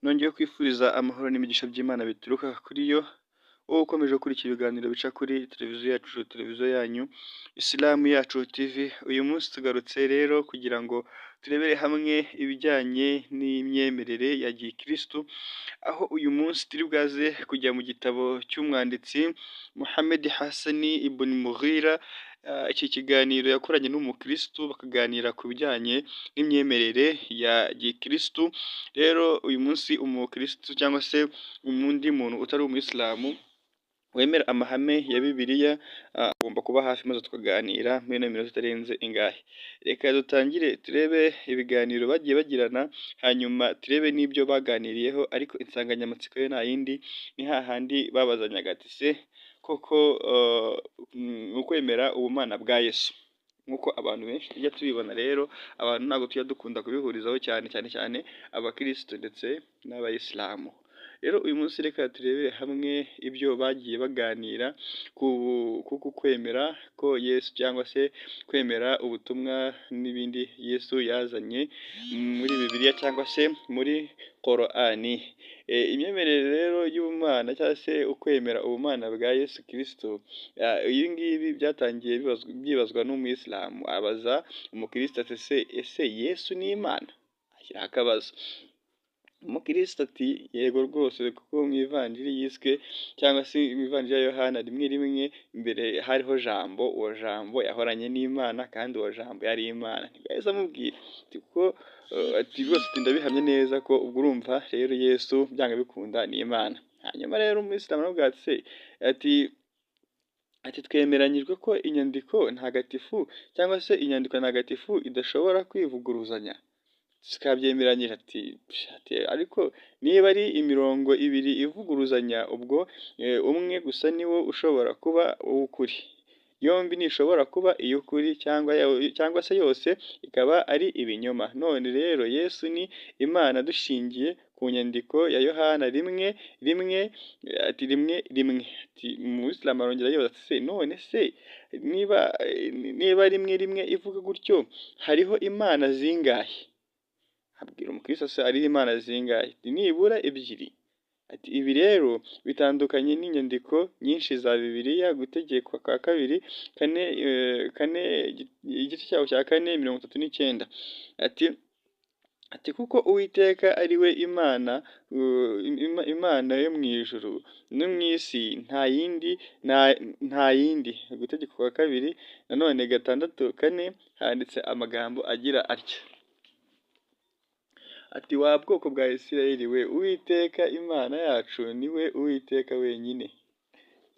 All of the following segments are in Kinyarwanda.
Nongeye kwifuriza amahoro n'imigisha by'Imana bituruka kuri yo, wowe ukomeje gukurikira ibiganiro bica kuri televiziyo yacu, televiziyo yanyu, Isilamu yacu TV, uyu munsi tugarutse rero kugira ngo turebere hamwe ibijyanye n'imyemerere ya gikristu, aho uyu munsi turi bwaze kujya mu gitabo cy'umwanditsi Muhammad Hassan ibn Mughira. Iki kiganiro yakoranye n'umukristu bakaganira ku bijyanye n'imyemerere ya gikristu. Rero uyu munsi umukristu cyangwa se undi muntu utari umuyisilamu wemera amahame ya Bibiliya agomba kuba hafi maze tukaganira muri ino minota itarenze ingahe. Reka dutangire turebe ibiganiro bagiye bagirana, hanyuma turebe n'ibyo baganiriyeho, ariko insanganyamatsiko yo nta yindi, ni hahandi babazanyaga ati se koko ukwemera ubumana bwa Yesu. Nk'uko abantu benshi tujya tubibona rero, abantu ntabwo tujya dukunda kubihurizaho cyane cyane abakristo ndetse n'abayisilamu. Rero uyu munsi reka turebere hamwe ibyo bagiye baganira ku kwemera ko Yesu cyangwa se kwemera ubutumwa n'ibindi Yesu yazanye muri Bibiliya cyangwa se muri Korani. Imyemerere rero y'ubumana cyangwa se ukwemera ubumana bwa Yesu Kristo, ibi ngibi byatangiye byibazwa n'umuyisilamu, abaza umukristo ati ese Yesu ni Imana? Ashyiraho akabazo. Umukristo ati yego rwose, kuko mu ivanjiri yiswe cyangwa se mu ivanjiri ya Yohana rimwe imbere hariho jambo, uwo jambo yahoranye n'Imana kandi uwo jambo yari Imana. Ntibwahise amubwira kuko ati rwose ndabihamya neza ko ubwo urumva rero Yesu byanga bikunda ni Imana. Hanyuma rero umuyisilamu aravuga ati twemeranyijwe ko inyandiko ntagatifu cyangwa se inyandiko ntagatifu idashobora kwivuguruzanya. Tukabyemeranyije ati ariko niba ari imirongo ibiri ivuguruzanya, ubwo umwe gusa niwo ushobora kuba uw'ukuri, yombi ntishobora kuba iy'ukuri cyangwa se yose ikaba ari ibinyoma. None rero Yesu ni Imana dushingiye ku nyandiko ya Yohana rimwe ati umuyisilamu arongera yibaza ati none se niba rimwe ivuga gutyo, hariho imana zingahe? Abwira umukristo se hariho imana zingahe? Nibura ebyiri. Ati ibi rero bitandukanye n'inyandiko nyinshi za Bibiliya, Gutegekwa kwa kabiri kane igice cyaho cya 4:39. Ati kuko Uwiteka ari we Imana yo mu ijuru no mu isi, nta yindi. Gutegekwa kwa kabiri nanone 6:4 handitse amagambo agira atya. Ati wa bwoko bwa Isirayeli we, Uwiteka Imana yacu ni we Uwiteka wenyine.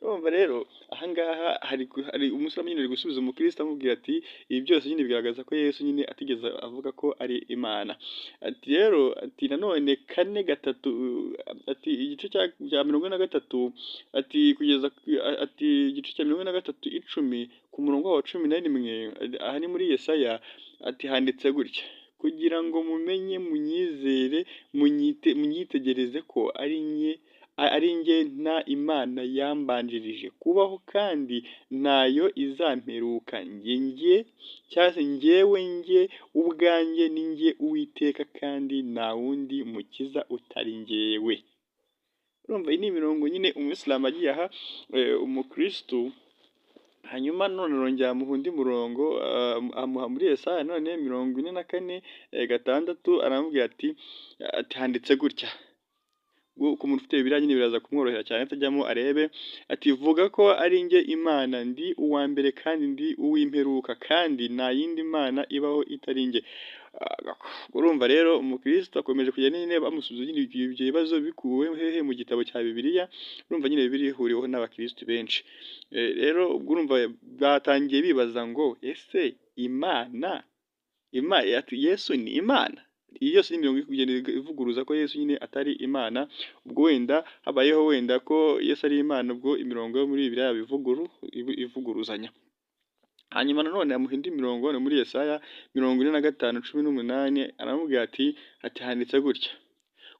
Urumva rero ahangaha hari umusiramu nyine uri gusubiza umukristo amubwira ati ibi byose nyine bigaragaza ko Yesu nyine atigeze avuga ko ari Imana. Ati rero nanone 4:3 igice cya 43 kugeza igice cya 43:10 ku murongo wa 11 aha ni muri Yesaya. Handitse gutya: kugira ngo mumenye, munyizere, munyitegereze ko ari njye nta Imana yambanjirije kubaho kandi ntayo izamperuka, njye ubwanjye ni njye Uwiteka kandi nta wundi mukiza utari njyewe. Urumva iyi ni imirongo nyine umuyisilamu agiye aha umukristu. Hanyuma none arongera amuha undi murongo, amuha muri Yesaya none 44:6 aramubwira ati handitse gutya. Ku muntu ufite Bibiliya nyine biraza kumworohera cyane atajyamo arebe. Ati vuga ko ari njye Imana, ndi uwa mbere kandi ndi uw'imperuka, kandi nta yindi Mana ibaho itari njye. Urumva rero umukristo akomeje kugenda nyine bamusubiza nyine ibyo bibazo bikuwe hehe mu gitabo cya Bibiliya. Urumva nyine Bibiliya ihuriweho n'abakristo benshi. Rero ubwo urumva batangiye bibaza ngo ese Yesu ni Imana? Iyi yose ni imirongo iri kugenda ivuguruza ko Yesu nyine atari Imana. Ubwo wenda habayeho wenda ko Yesu ari Imana, ubwo imirongo yo muri Bibiliya ivuguruzanya. Hanyuma nanone amuha indi mirongo muri Yesaya 45:18 aramubwira ati handitse gutya: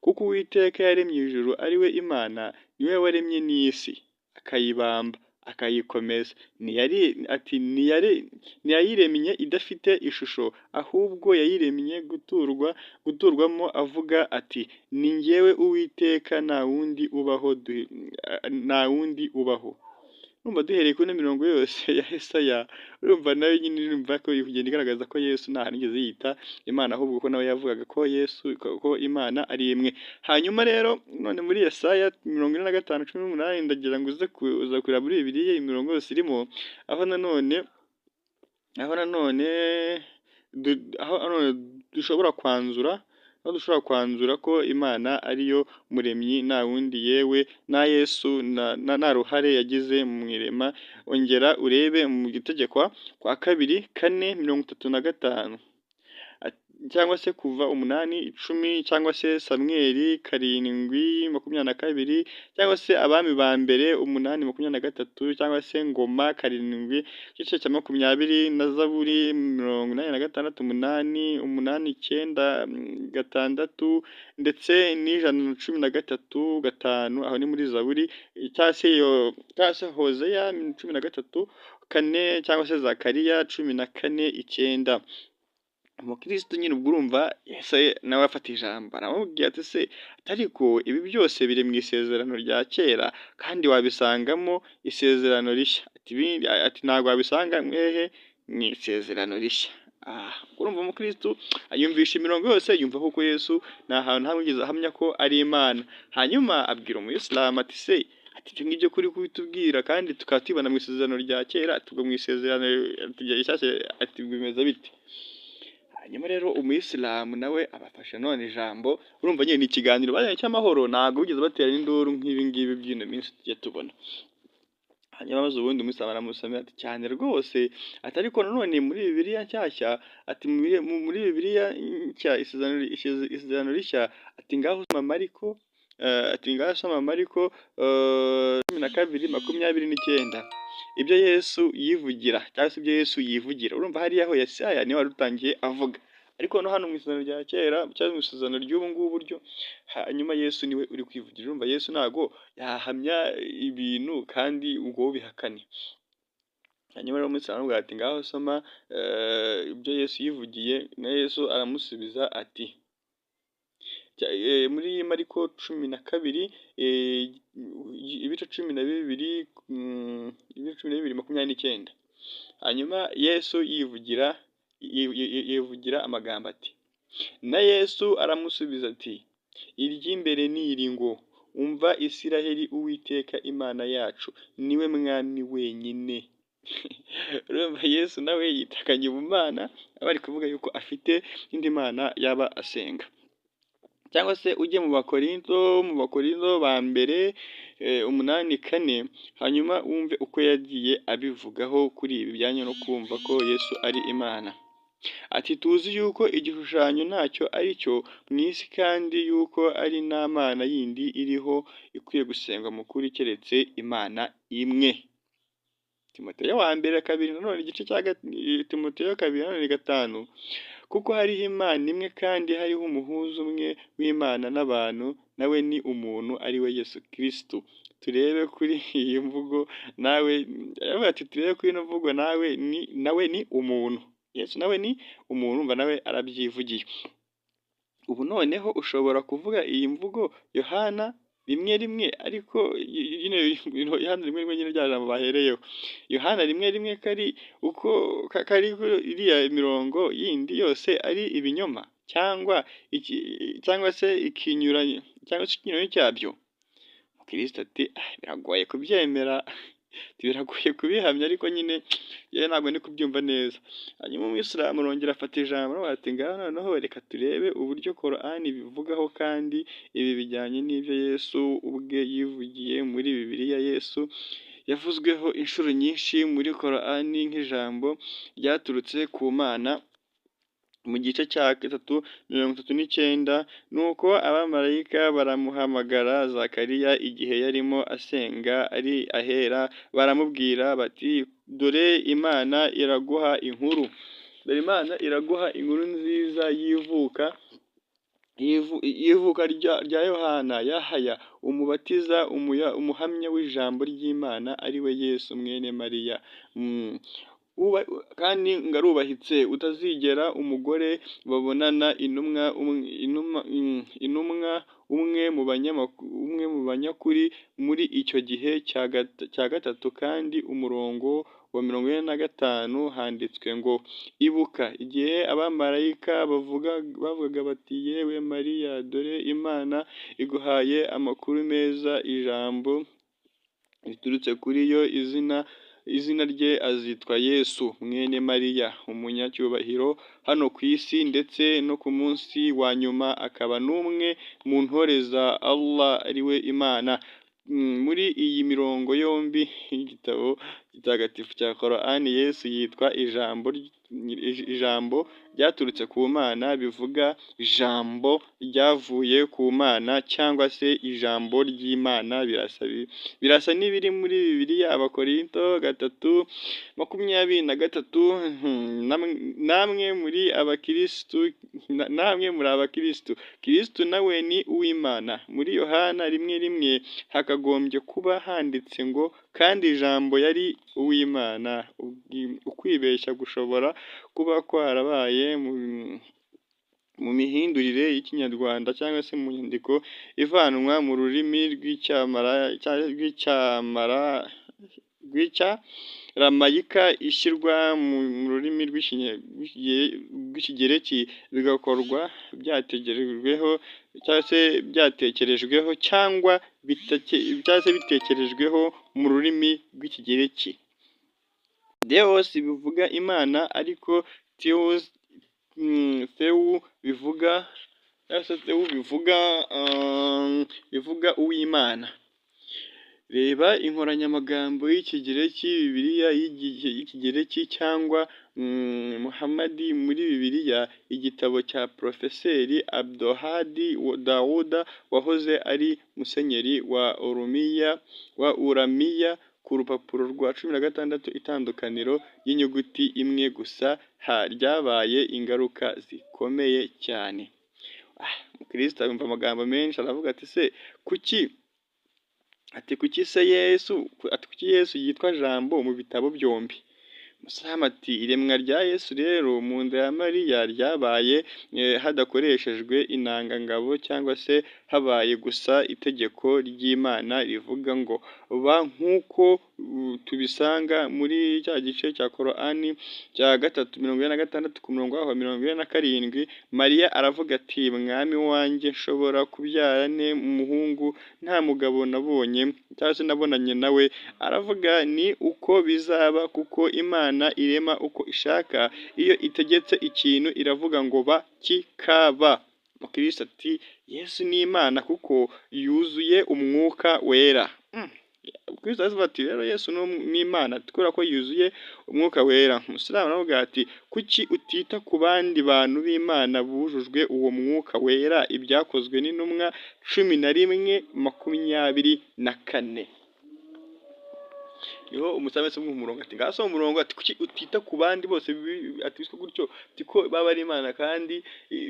kuko Uwiteka yaremye ijuru ari we Imana, niwe waremye n'isi, akayibamba, akayikomeza. Ntiyayiremye idafite ishusho, ahubwo yayiremye guturwamo, avuga ati ni njyewe Uwiteka, nta wundi ubaho. Urumva duhereye kuri ino mirongo yose ya Yesaya, urumva nawe nyine urumva ko kugenda igaragaza ko Yesu nta hantu yigeze yita Imana, ahubwo ko nawe yavugaga ko Imana ari imwe. Hanyuma rero none muri Yesaya 45:18 ndagira ngo uza kureba muri Bibiliya imirongo yose irimo, aho nanone dushobora kwanzura ko Imana ariyo muremyi nta wundi, yewe na Yesu nta ruhare yagize mu irema. Ongera urebe mu Gutegekwa kwa 2:4-35, cyangwa se kuva 8:10, cyangwa se Samweli 7:22, cyangwa se Abami ba mbere 8:23, cyangwa se Ngoma 7:20, na Zaburi 86:8-9, ndetse n'113:5, aho ni muri Zaburi, cyangwa se Hozeya 13:4, cyangwa se Zakariya 14:9. Umukristo nyine ubwo urumva Yesu nawe afata ijambo aramubwira ati se ariko ibi byose biri mu isezerano rya kera kandi wabisangamo isezerano rishya, ati ntabwo wabisanga mwehe mu isezerano rishya. Urumva umukristo ayumvisha imirongo yose, yumva koko Yesu nta hantu ntamwigeze ahamya ko ari Imana. Hanyuma abwira umuyisilamu ati se ibyo ngibyo kuri kubitubwira kandi tukaba tubibona mu isezerano rya kera, tugwa mu isezerano rya gishyashya, ati bimeze bite? Hanyuma rero umuyisilamu nawe abafasha none ijambo, urumva nyine ni ikiganiro bajyanye cy'amahoro, ntabwo bigeze batera induru nk'ibi ngibi by'ino minsi tujya tubona. Hanyuma maze ubundi umuyisilamu aramusomera ati cyane rwose, ati ariko nanone muri Bibiliya nshyashya, ati muri Bibiliya nshya isezerano rishya, ati ngaho soma Mariko 12:29, ibyo Yesu yivugira, cyangwa se ibyo Yesu yivugira. Urumva hariya aho Yesaya niwe wari utangiye avuga, ariko hano mu isezerano rya kera cyangwa mu isezerano ry'ubu ngubu buryo, hanyuma Yesu niwe uri kwivugira. Urumva Yesu ntago yahamya ibintu kandi ubwo bihakane. Hanyuma rero umunsi aramubwira ati ngaho soma ibyo Yesu yivugiye, na Yesu aramusubiza ati muri Mariko 12:29. Hanyuma Yesu yivugira amagambo ati, na Yesu aramusubiza ati iry'imbere ni iri ngo umva Isiraheli, Uwiteka Imana yacu niwe mwami wenyine. Urumva Yesu nawe yitakanye ubumana, aba ari kuvuga yuko afite indi mana yaba asenga. Cyangwa se ujye mu Bakorinto ba mbere 8:4, hanyuma wumve uko yagiye abivugaho kuri ibi bijyanye no kumva ko Yesu ari Imana. Ati tuzi yuko igishushanyo ntacyo ari cyo mu isi, kandi yuko ari nta mana yindi iriho ikwiye gusengwa mu kuri keretse Imana imwe. Timoteyo wa mbere 2:5, kuko hariho Imana imwe kandi hariho umuhuza umwe w'Imana n'abantu, nawe ni umuntu ari we Yesu Kristo. Turebe kuri iyi mvugo nawe, turebe kuri ino mvugo nawe ni umuntu. Yesu nawe ni umuntu, umva nawe arabyivugiye. Ubu noneho ushobora kuvuga iyi mvugo Yohana 1:1, ariko Yohana 1:1 nyine rya jambo bahereyeho. Yohana 1:1 kari uko kari iriya mirongo yindi yose ari ibinyoma, cyangwa se ikinyuranyo cyabyo. Kristo ati biragoye kubyemera, biragoye kubihamya, ariko nyine yewe ntabwo ndi kubyumva neza. Hanyuma umuyisilamu arongera afata ijambo ati ngaho noneho reka turebe uburyo Korani bivugaho, kandi ibi bijyanye n'ibyo Yesu ubwe yivugiye muri Bibiliya. Yesu yavuzweho inshuro nyinshi muri Korani nk'ijambo ryaturutse ku Mana. Mu gice cya 3:39, nuko abamarayika baramuhamagara Zakariya igihe yarimo asenga ari ahera, baramubwira bati dore Imana iraguha inkuru nziza y'ivuka ivuka rya Yohana, Yahaya umubatiza, umuhamya w'ijambo ry'Imana ari we Yesu mwene Mariya. Kandi ngarubahitse utazigera umugore babonana intumwa umwe mu banyakuri muri icyo gihe cya gatatu. Kandi umurongo wa 45 handitswe ngo, ibuka igihe abamarayika bavugaga bati, yewe Mariya, dore Imana iguhaye amakuru meza, ijambo riturutse kuri yo, izina rye azitwa Yesu mwene Mariya, umunyacyubahiro hano ku isi ndetse no ku munsi wa nyuma, akaba n'umwe mu ntore za Allah ari we Imana. Muri iyi mirongo yombi y'igitabo gitagatifu cya Korani, Yesu yitwa ijambo ryaturutse ku Mana, bivuga ijambo ryavuye ku Mana cyangwa se ijambo ry'Imana. Birasa n'ibiri muri Bibiliya, Abakorinto 3:23. Namwe muri abakirisitu, Kristo nawe ni uw'Imana. Muri Yohana 1:1 hakagombye kuba handitse ngo, kandi ijambo yari uw'Imana. Ukwibeshya gushobora kuba kwarabaye mu mihindurire y'ikinyarwanda cyangwa se mu nyandiko ivanwa mu rurimi rw'icyaramayika ishyirwa mu rurimi rw'ikigereki, bigakorwa byatekerejweho cyangwa bitekerejweho mu rurimi rw'ikigereki. Deus bivuga Imana, ariko Theou bivuga uw'Imana. Reba inkoranyamagambo y'Ikigereki, Bibiliya y'Ikigereki cyangwa Muhammadi muri Bibiliya, igitabo cya Porofeseri Abdohadi Dawuda wahoze ari musenyeri wa Uramiya, ku rupapuro rwa 16, itandukaniro y'inyuguti imwe gusa ryabaye ingaruka zikomeye cyane. Umukristo yumva amagambo menshi, aravuga ati se kuki Yesu yitwa Jambo mu bitabo byombi? Umusilamu ati, iremwa rya Yesu rero mu nda ya Mariya ryabaye hadakoreshejwe intangangabo cyangwa se habaye gusa itegeko ry'Imana rivuga ngo ba, nk'uko tubisanga muri cya gice cya Korani cya 3:46 ku murongo wa 47. Mariya aravuga ati, mwami wanjye, nshobora kubyara nte umuhungu nta mugabo nabonye cyangwa se nabonanye nawe? Aravuga, ni uko bizaba, kuko Imana irema uko ishaka. Iyo itegetse ikintu iravuga ngo ba, kikaba. Mukristo ati, Yesu ni Imana kuko yuzuye umwuka wera. Kristo aravuga ati, rero Yesu ni Imana kubera ko yuzuye umwuka wera. Umusilamu aravuga ati, kuki utita ku bandi bantu b'Imana bujujwe uwo mwuka wera? Ibyakozwe n'Intumwa 11:24. Niho umusilamu wese mu murongo ati, ngaso mu murongo ati, kuki utita ku bandi bose ati biswe gutyo, ko baba ari Imana kandi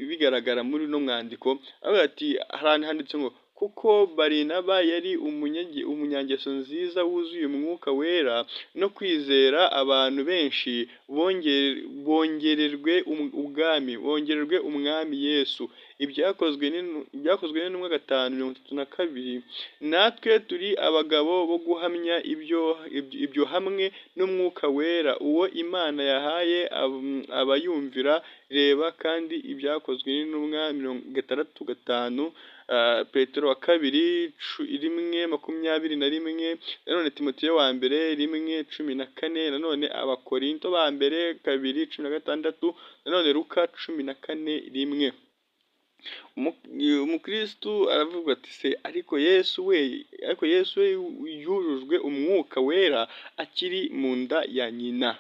bigaragara muri no mwandiko. Aravuga ati, harandi handitse ngo, kuko Barinaba yari umunyangeso nziza wuzuye umwuka wera no kwizera, abantu benshi bongererwe umwami Yesu. Ibyakozwe n'Intumwa 5:32. Natwe turi abagabo bo guhamya ibyo hamwe n'umwuka wera uwo Imana yahaye abayumvira. Reba kandi Ibyakozwe n'Intumwa 6:5, Petero wa 2:121, nanone Timoteyo wa mbere 1:14, nanone Abakorinto ba mbere 2:16, nanone Luka 14:1. Umukristu aravuga ati, se ariko Yesu we yujujwe umwuka wera akiri mu nda ya nyina?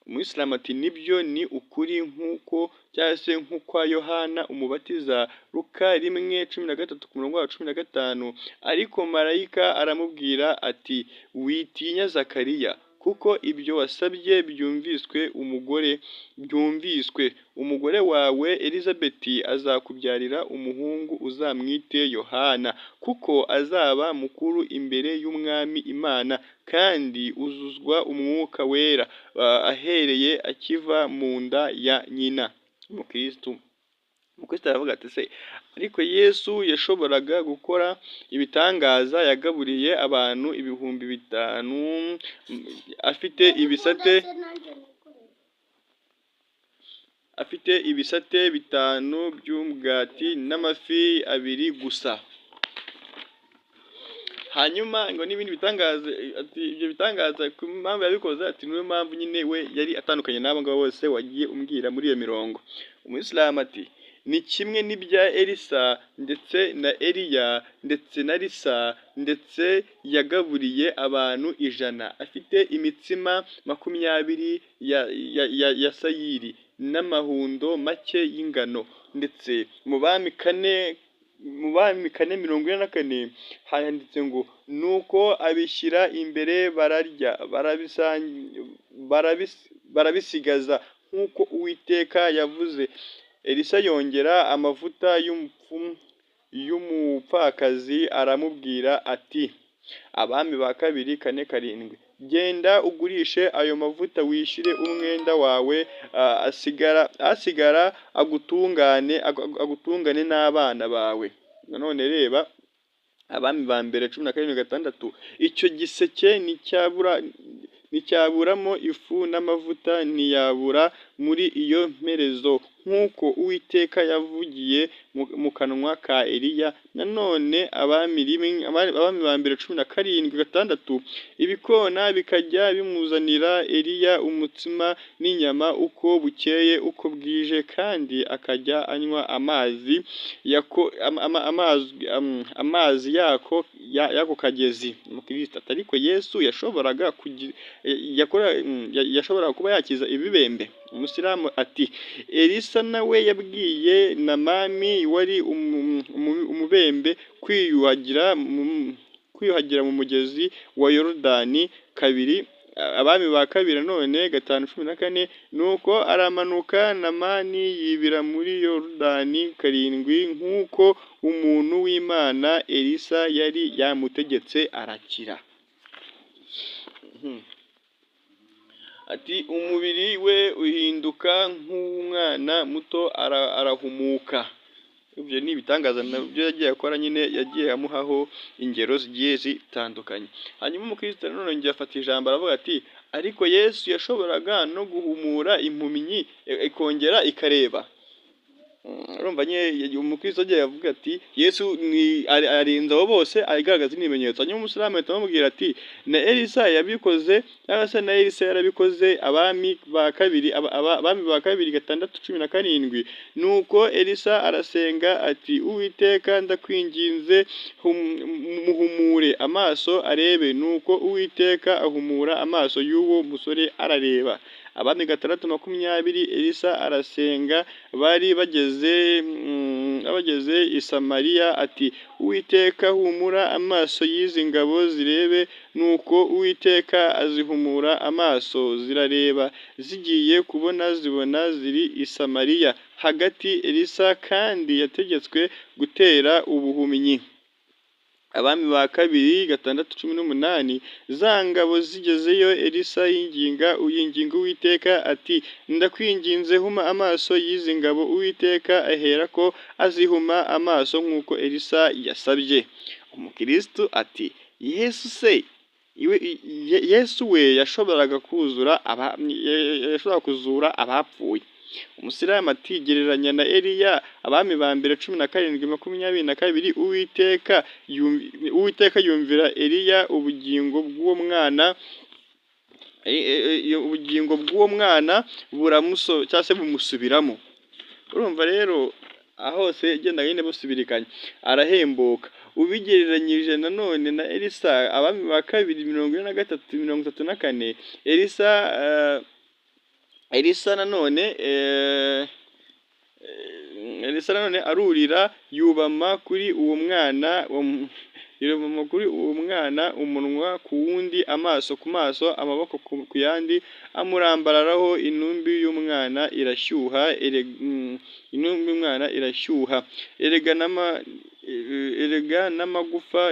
Umuyisilamu ati, nibyo, ni ukuri nk'uko cyangwa se nk'ukwa Yohana umubatiza, Luka 1:13 ku murongo wa 15. Ariko marayika aramubwira ati, witinya Zakariya, kuko ibyo wasabye byumviswe. Umugore wawe Elizabeti azakubyarira umuhungu, uzamwite Yohana, kuko azaba mukuru imbere y'Umwami Imana, kandi uzuzwa Umwuka Wera ahereye akiva mu nda ya nyina. Umukristo aravuga ati se ariko Yesu yashoboraga gukora ibitangaza, yagaburiye abantu 5,000 afite ibisate 5 by'umugati n'amafi 2 gusa. Hanyuma ngo n'ibindi bitangaza, ati ibyo bitangaza ku mpamvu yabikoze, ati niyo mpamvu nyine we yari atandukanye n'abo ngabo bose wagiye umbwira muri iyo mirongo. Umuyisilamu ati ni kimwe n'ibya Elisa ndetse na Eliya ndetse na Lisa, ndetse yagaburiye abantu 100 afite imitsima 20 ya sayiri n'amahundo make y'ingano. Ndetse mu Bami 4:44 handitse ngo nuko abishyira imbere bararya, barabisigaza nk'uko Uwiteka yavuze. Elisa yongera amavuta y'umupfakazi, aramubwira ati Abami ba kabiri 4:7 genda ugurishe ayo mavuta wishyure umwenda wawe, asigara agutungane n'abana bawe. Nanone reba Abami ba mbere 17:6 icyo giseke nticyaburamo ifu n'amavuta ntiyabura muri iyo mperezo, nk'uko Uwiteka yavugiye mu kanwa ka Eliya. Nanone Abami ba mbere 17:6 ibikona bikajya bimuzanira Eliya umutsima n'inyama uko bukeye uko bwije, kandi akajya anywa amazi y'ako kagezi. Umukristo ariko Yesu yashoboraga kuba yakiza ibibembe. Umusilamu ati Elisa nawe yabwiye Namani wari umubembe kwiyuhagira mu mugezi wa Yorodani 2. Abami ba kabiri none 5:14 nuko aramanuka Namani yibira muri Yorodani 7 nk'uko umuntu w'Imana Elisa yari yamutegetse, arakira. Ati umubiri we uhinduka nk'umwana muto, arahumuka. Ibyo ni ibitangaza nabyo yagiye akora, nyine yagiye amuhaho ingero zigiye zitandukanye. Hanyuma umukristo none afata ijambo aravuga ati ariko Yesu yashoboraga no guhumura impumyi ikongera ikareba. Urumva nyine umukristo agiye avuga ati Yesu arinze abo bose, agaragaza n'ibimenyetso. Hanyuma umusilamu ahita amubwira ati na Elisa yabikoze, cyangwa se na Elisa yarabikoze. Abami ba kabiri 6:17 nuko Elisa arasenga ati Uwiteka ndakwinginze muhumure amaso arebe, nuko Uwiteka ahumura amaso y'uwo musore arareba. Abami 6:20 Elisa arasenga, bari bageze i Samariya ati Uwiteka humura amaso y'izi ngabo zirebe, nuko Uwiteka azihumura amaso zirareba, zigiye kubona zibona ziri i Samariya hagati. Elisa kandi yategetswe gutera ubuhumyi. Abami ba kabiri 6:18 za ngabo zigezeyo Elisa yinginga Uwiteka ati ndakwinginze huma amaso y'izi ngabo. Uwiteka aherako azihuma amaso nk'uko Elisa yasabye. Umukristo ati Yesu we yashoboraga kuzura abapfuye. Umusilamu ati gereranya na Eliya. Abami ba mbere 17:22 Uwiteka yumvira Eliya ubugingo bw'uwo mwana cyangwa se bumusubiramo. Urumva rero ahose igenda nyine busubirikanya, arahembuka. Ubigereranyije nanone na Elisa, Abami ba kabiri 43:34 Elisa nanone arurira yubama kuri uwo mwana irema kuri uwo mwana umunwa ku wundi, amaso ku maso, amaboko ku yandi, amurambararaho. Intumbi y'umwana irashyuha, intumbi y'umwana irashyuha, erega n'amagufa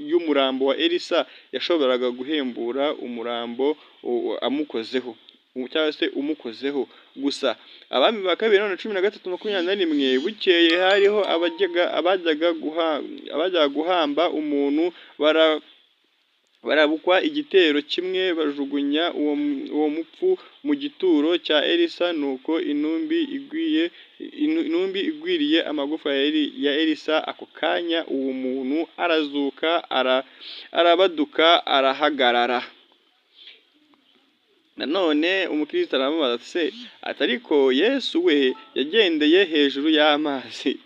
y'umurambo wa Elisa yashoboraga guhembura umurambo amukozeho cyangwa se umukozeho. Gusa abami ba kabiri none 13:21, bukeye hariho abajyaga guhamba umuntu, barabukwa igitero kimwe, bajugunya uwo mupfu mu gituro cya Elisa, nuko intumbi igwiriye amagufa ya Elisa. Ako kanya uwo muntu arazuka, arabaduka, arahagarara. Nanone umukristo aramubaza se ati ariko Yesu we yagendeye hejuru y'amazi?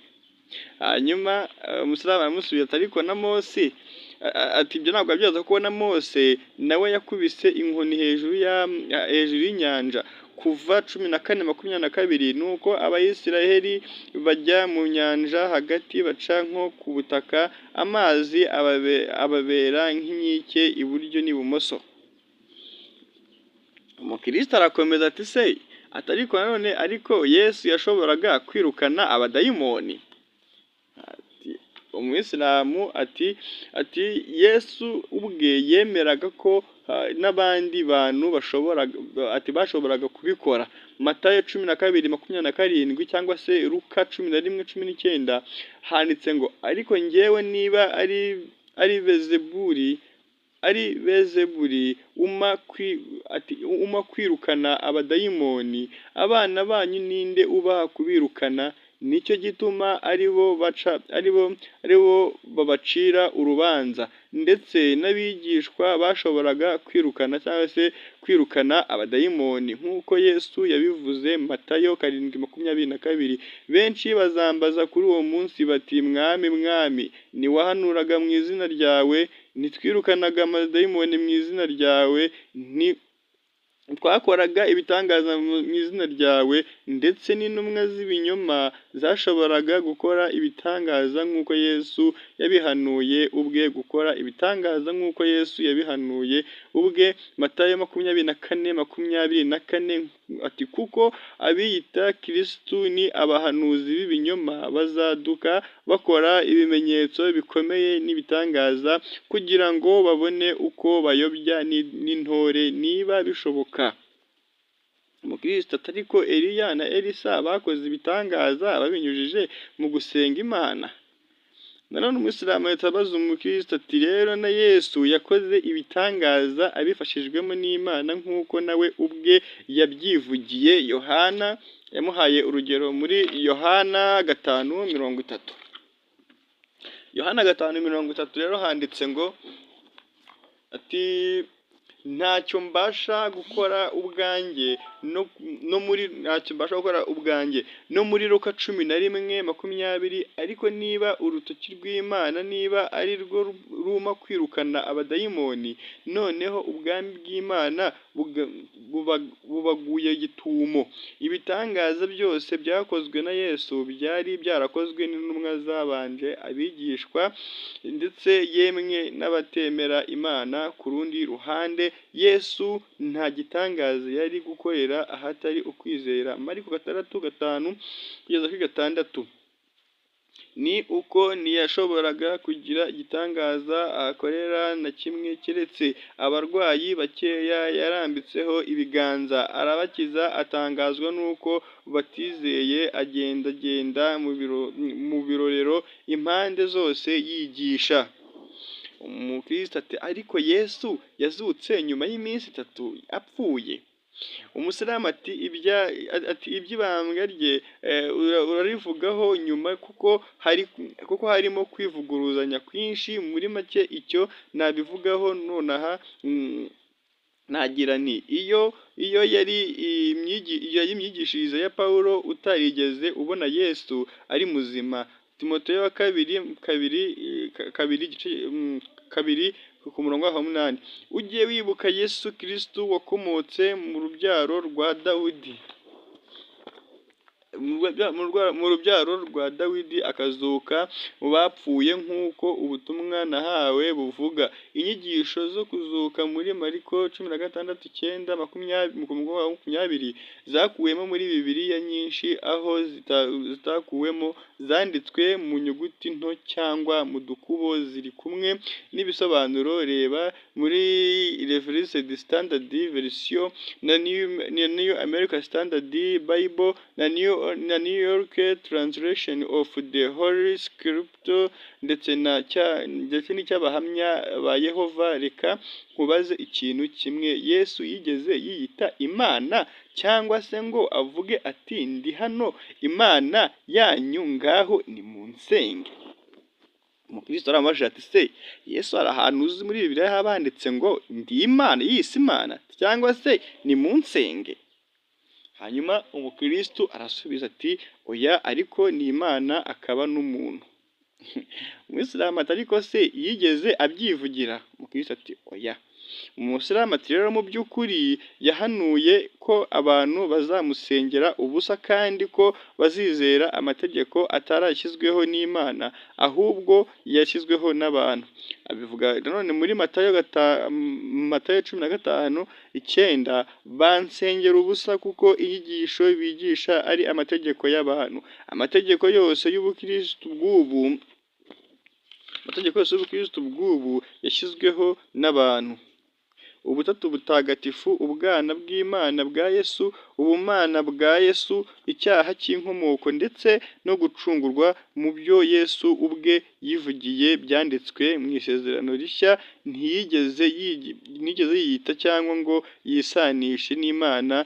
Hanyuma umusilamu aramusubiza ati ariko na Mose, ati ibyo ntabwo abyaza kubona Mose nawe yakubise inkoni hejuru y'inyanja. Kuva 14:22, nuko Abayisiraheli bajya mu nyanja hagati, baca nko ku butaka, amazi ababera nk'inkike iburyo n'ibumoso. Umukristo arakomeza ati se atariko nanone ariko Yesu yashoboraga kwirukana abadayimoni? Umuyisilamu ati Yesu ubwe yemeraga ko n'abandi bantu bashoboraga kubikora. Matayo 12:27 cyangwa se Luka 11:19 handitse ngo ariko njyewe niba ari Bezebuli uma kwirukana abadayimoni, abana banyu ninde ubaha kubirukana? Nicyo gituma aribo babacira urubanza. Ndetse n'abigishwa bashoboraga kwirukana cyangwa se kwirukana abadayimoni nk'uko Yesu yabivuze, Matayo 7:22. Benshi bazambaza kuri uwo munsi bati mwami mwami, ntiwahanuraga mu izina ryawe, ntitwirukanaga abadayimoni mu izina ryawe, twakoraga ibitangaza mu izina ryawe? Ndetse n'intumwa z'ibinyoma zashoboraga gukora ibitangaza nk'uko Yesu yabihanuye ubwe, gukora ibitangaza nk'uko Yesu yabihanuye ubwe. Matayo 24:24 ati kuko abiyita Kristo ni abahanuzi b'ibinyoma, bazaduka bakora ibimenyetso bikomeye n'ibitangaza kugira ngo babone uko bayobya n'intore niba bishoboka. Umukristo atariko Eliya na Elisa bakoze ibitangaza babinyujije mu gusenga Imana? Nanone umuyisilamu ahita abaza umukristo ati rero na Yesu yakoze ibitangaza abifashijwemo n'Imana nk'uko nawe ubwe yabyivugiye? Yohana yamuhaye urugero muri Yohana 5:30. Yohana 5:30 rero handitse ngo ati ntacyo mbasha gukora ubwanjye no muri Luka 11:20, ariko niba urutoki rw'Imana niba ari rwo ruma kwirukana abadayimoni, noneho ubwami bw'Imana bubaguye gitumo. Ibitangaza byose byakozwe na Yesu byari byarakozwe n'intumwa zabanje, abigishwa ndetse yemwe n'abatemera Imana. Ku rundi ruhande Yesu nta gitangaza yari gukorera ahatari ukwizera. Mariko 6:5-6. Ni uko ntiyashoboraga kugira igitangaza akorera na kimwe keretse abarwayi bakeya yarambitseho ibiganza arabakiza. Atangazwa n'uko batizeye, agendagenda mu birorero impande zose yigisha. Umukristo ati ariko Yesu yazutse nyuma y'iminsi 3 apfuye? Umusilamu ati iby'ibambwa rye urarivugaho nyuma kuko harimo kwivuguruzanya kwinshi. Muri make icyo nabivugaho nonaha nagira nti iyo yari imyigishirize ya Pawulo utarigeze ubona Yesu ari muzima. Timoteyo wa kabiri ku murongo wa 8. Ujye wibuka Yesu Kristo wakomotse mu rubyaro rwa Dawudi. mu rubyaro rwa Dawidi akazuka mu bapfuye nk'uko ubutumwa nahawe buvuga. Inyigisho zo kuzuka muri Mariko 16:9-20 zakuwemo muri Bibiliya nyinshi, aho zitakuwemo zanditswe mu nyuguti nto cyangwa mu dukubo ziri kumwe n'ibisobanuro. Reba muri Revised Standard Version na New American Standard Bible na New York Translation of the Holy Scripture ndetse n'icy'abahamya ba Yehova. Reka nkubaze ikintu kimwe: Yesu yigeze yiyita Imana cyangwa se ngo avuge ati ndi hano Imana yanyu ngaho ni mu nsenge? Umukristo aramubajije ati se Yesu hari ahantu uzi muri Bibiliya habanditse ngo ndi Imana, yise Imana, cyangwa se ni mu nsenge? Hanyuma umukristo arasubiza ati oya, ariko ni Imana akaba n'umuntu. Umuyisilamu ati ariko se yigeze abyivugira? Umukristo ati oya. Umuyisilamu ati rero mu by'ukuri yahanuye ko abantu bazamusengera ubusa kandi ko bazizera amategeko atarashyizweho n'Imana ahubwo yashyizweho n'abantu. Abivuga nanone muri Matayo 15:9, bansengera ubusa kuko inyigisho bigisha ari amategeko y'abantu. Amategeko yose y'ubukristo bw'ubu yashyizweho n'abantu. Ubutatu butagatifu, ubwana bw'Imana bwa Yesu, ubumana bwa Yesu, icyaha cy'inkomoko ndetse no gucungurwa mu byo Yesu ubwe yivugiye byanditswe mu Isezerano Rishya. Ntiyigeze yiyita cyangwa ngo yisanishe n'Imana.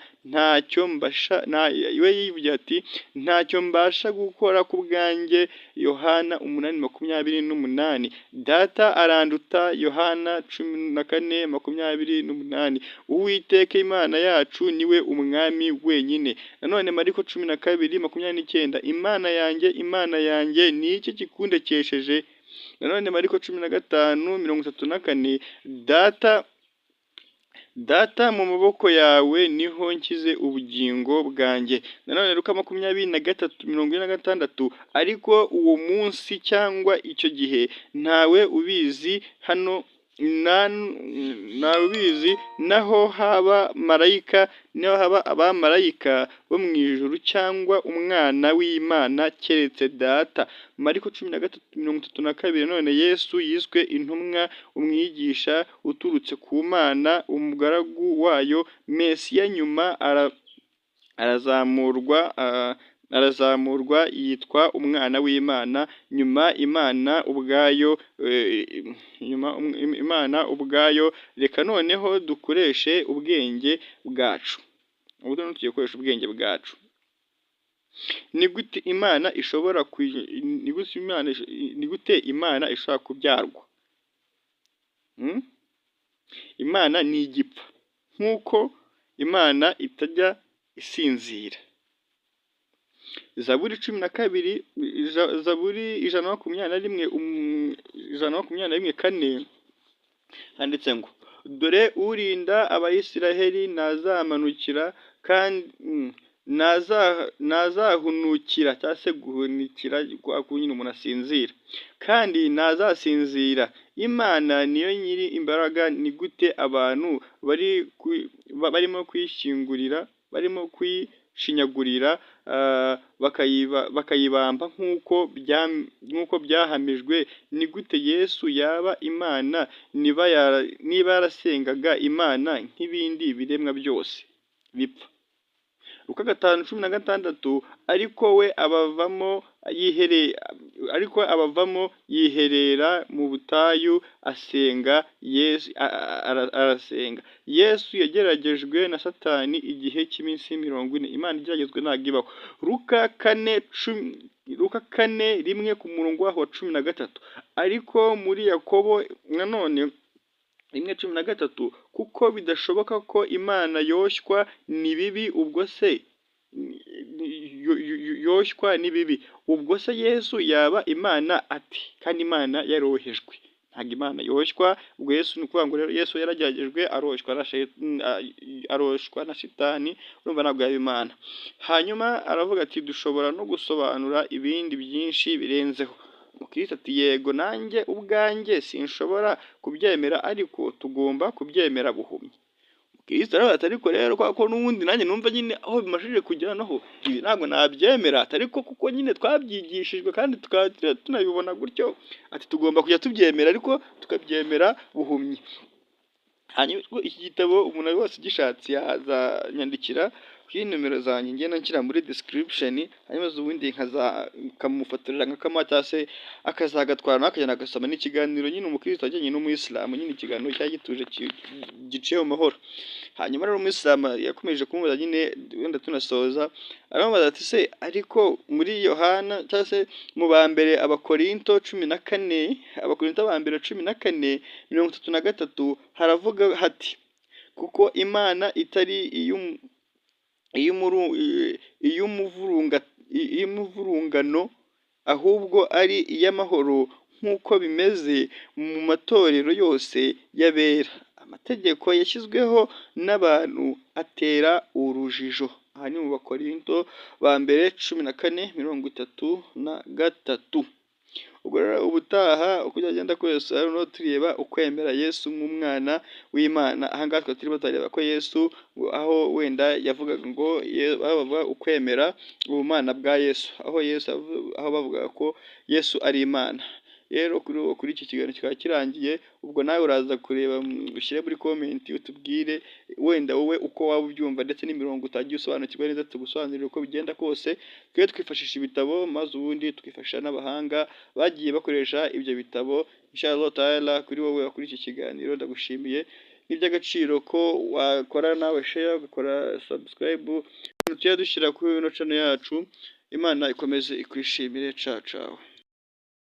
We yivugira ati ntacyo mbasha gukora ku bwanjye. Yohana 8:28. Data aranduta. Yohana 14:28. Uwiteka Imana yacu niwe umwami wenyine. Nanone Mariko 12:29. Imana yanjye ni iki kikundekesheje? Nanone Mariko 15:34. Data mu maboko yawe niho nshyize ubugingo bwanjye. Nanone Luka 23:46. Ariko uwo munsi cyangwa icyo gihe ntawe ubizi, naho haba abamarayika bo mu ijuru cyangwa umwana w'Imana keretse Data. Mariko 13:32. None Yesu yiswe intumwa, umwigisha uturutse ku Mana, umugaragu wayo, Mesiya. Nyuma arazamurwa yitwa umwana w'Imana. Nyuma Imana ubwayo. Reka noneho dukoreshe ubwenge bwacu. Ubu tugiye gukoresha ubwenge bwacu. Ni gute Imana ishobora kubyarwa? Imana ni igipfa, nk'uko Imana itajya isinzira. Zaburi 121:4 handitse ngo dore urinda Abayisiraheli ntazahunukira cyangwa se guhunikira kwa kunyine umuntu asinzira, kandi ntazasinzira. Imana niyo nyiri imbaraga. Ni gute abantu barimo kuyishinyagurira bakayibamba nk'uko byahamijwe? Ni gute Yesu yaba Imana niba yarasengaga Imana nk'ibindi biremwa byose bipfa? Luka 5:16. Ariko abavamo yiherera mu butayu arasenga. Yesu yageragejwe na Satani igihe cy'iminsi 40. Imana igeragezwa ntabwo ibaho. Luka 4:1-13. Ariko muri Yakobo nanone 1:13. Kuko bidashoboka ko Imana yoshywa n'ibibi, ubwo se Yesu yaba Imana ati? Kandi Imana yarohejwe. ntabwo Imana yoshywa. Ubwo Yesu ni ukuvuga ngo rero Yesu yarageragejwe aroshwa na shitani, urumva ntabwo yaba Imana. Hanyuma aravuga ati dushobora no gusobanura ibindi byinshi birenzeho. Umukristo ati yego nanjye ubwanjye sinshobora kubyemera ariko tugomba kubyemera buhumyi. Kristo aravuga ati ariko rero ko n'ubundi nanjye numva nyine aho bimashije kugera naho ibi ntabwo nabyemera, ariko kuko nyine twabyigishijwe kandi tukaba tunabibona gutyo, ati tugomba kujya tubyemera ariko tukabyemera buhumyi. Hanyuma iki gitabo umuntu wese ugishatse yazanyandikira kuri nimero zanjye ngenda nshyira muri description, hanyuma ubundi kamufotorera nk'akama cyangwa se akazagatwara akajyana agasoma n'ikiganiro nyine umukristo ajyanye n'umuyisilamu, nyine ikiganiro cyari gituje giciye mu mahoro. Hanyuma rero umuyisilamu yakomeje kumubaza nyine wenda tunasoza, aramubaza ati se ariko muri Yohana cyangwa se mu ba mbere Abakorinto 14, Abakorinto ba mbere 14:33 haravuga hati kuko Imana itari iy'umuvurungano ahubwo ari iy'amahoro, nk'uko bimeze mu matorero yose y'abera. Amategeko yashyizweho n'abantu atera urujijo. Aha ni mu Bakorinto ba mbere 14:33. Ubwo rero ubutaha uko byagenda kose hano tureba ukwemera Yesu nk'umwana w'Imana. Aha ngaha twari turimo turareba ko Yesu aho wenda yavugaga ngo bavuga ukwemera ubumana bwa Yesu, aho bavugaga ko Yesu ari Imana. Rero kuri iki kiganiro kikaba kirangiye, ubwo nawe uraza kureba ushyire muri comment utubwire wenda wowe uko waba ubyumva ndetse n'imirongo utagiye usobanukirwa neza, tugusobanurire uko bigenda kose. Twe twifashisha ibitabo maze ubundi tukifashisha n'abahanga bagiye bakoresha ibyo bitabo. Inshallah taala kuri wowe wakuri iki kiganiro ndagushimiye. Ni iby'agaciro ko wakora nawe share, ugakora subscribe, tujya dushyira kuri ino channel yacu. Imana ikomeze ikwishimire. Ciao ciao.